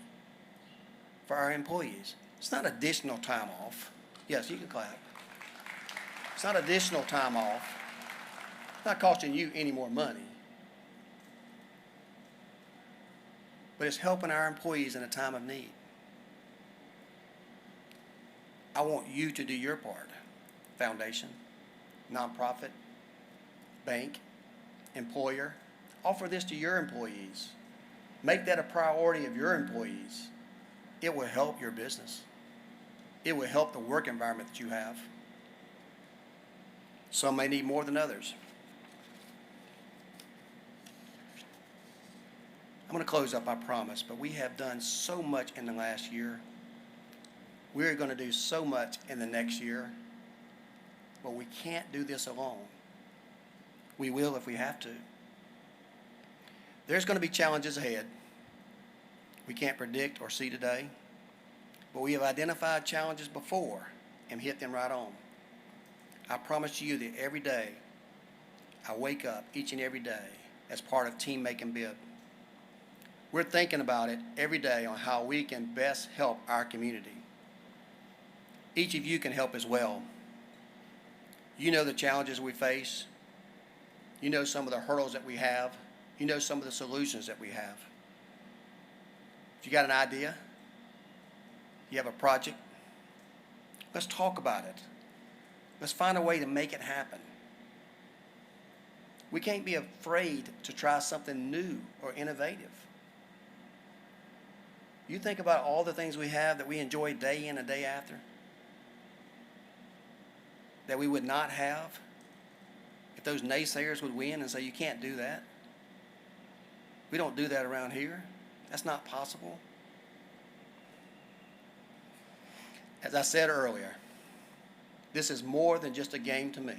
for our employees. It's not additional time off. Yes, you can clap. It's not additional time off. It's not costing you any more money. But it's helping our employees in a time of need. I want you to do your part, Foundation, nonprofit, bank, employer, offer this to your employees. Make that a priority of your employees. It will help your business. It will help the work environment that you have. Some may need more than others. I'm going to close up, I promise, but we have done so much in the last year. We're going to do so much in the next year, but we can't do this alone. We will if we have to. There's going to be challenges ahead we can't predict or see today, but we have identified challenges before and hit them right on. I promise you that every day I wake up each and every day as part of Team Macon-Bibb. We're thinking about it every day on how we can best help our community. Each of you can help as well. You know the challenges we face. You know some of the hurdles that we have. You know some of the solutions that we have. If you got an idea, you have a project, let's talk about it. Let's find a way to make it happen. We can't be afraid to try something new or innovative. You think about all the things we have that we enjoy day in and day after, that we would not have if those naysayers would win and say, you can't do that. We don't do that around here. That's not possible. As I said earlier, this is more than just a game to me.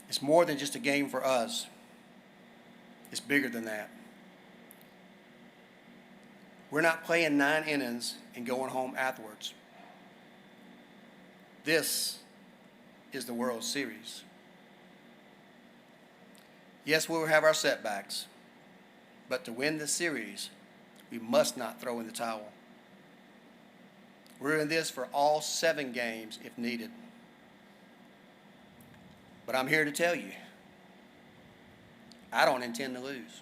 It's more than just a game for us. It's bigger than that. We're not playing 9 innings and going home afterwards. This is the World Series. Yes, we will have our setbacks, but to win this series, we must not throw in the towel. We're in this for all 7 games if needed. But I'm here to tell you, I don't intend to lose.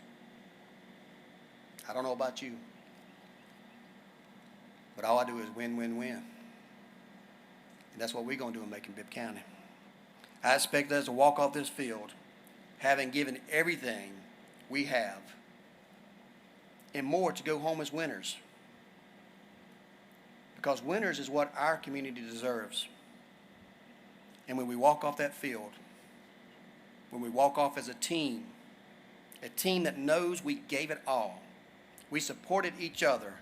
I don't know about you, but all I do is win, win, win. And that's what we're going to do in Macon-Bibb County. I expect us to walk off this field having given everything we have and more to go home as winners. Because winners is what our community deserves. And when we walk off that field, when we walk off as a team that knows we gave it all, we supported each other,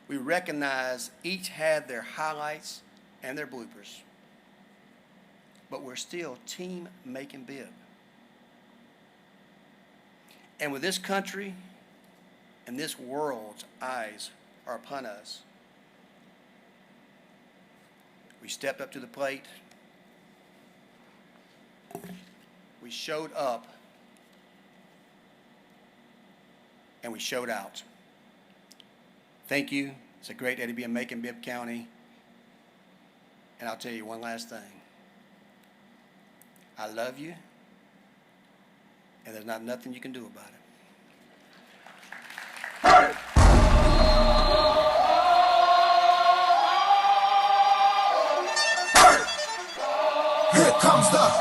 we recognize each had their highlights and their bloopers. But we're still Team Macon-Bibb. And with this country and this world's eyes are upon us, we stepped up to the plate. We showed up. And we showed out. Thank you. It's a great day to be in Macon-Bibb County. And I'll tell you one last thing. I love you, and there's not nothing you can do about it. Here comes the,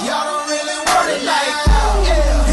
y'all don't really want it like, yeah.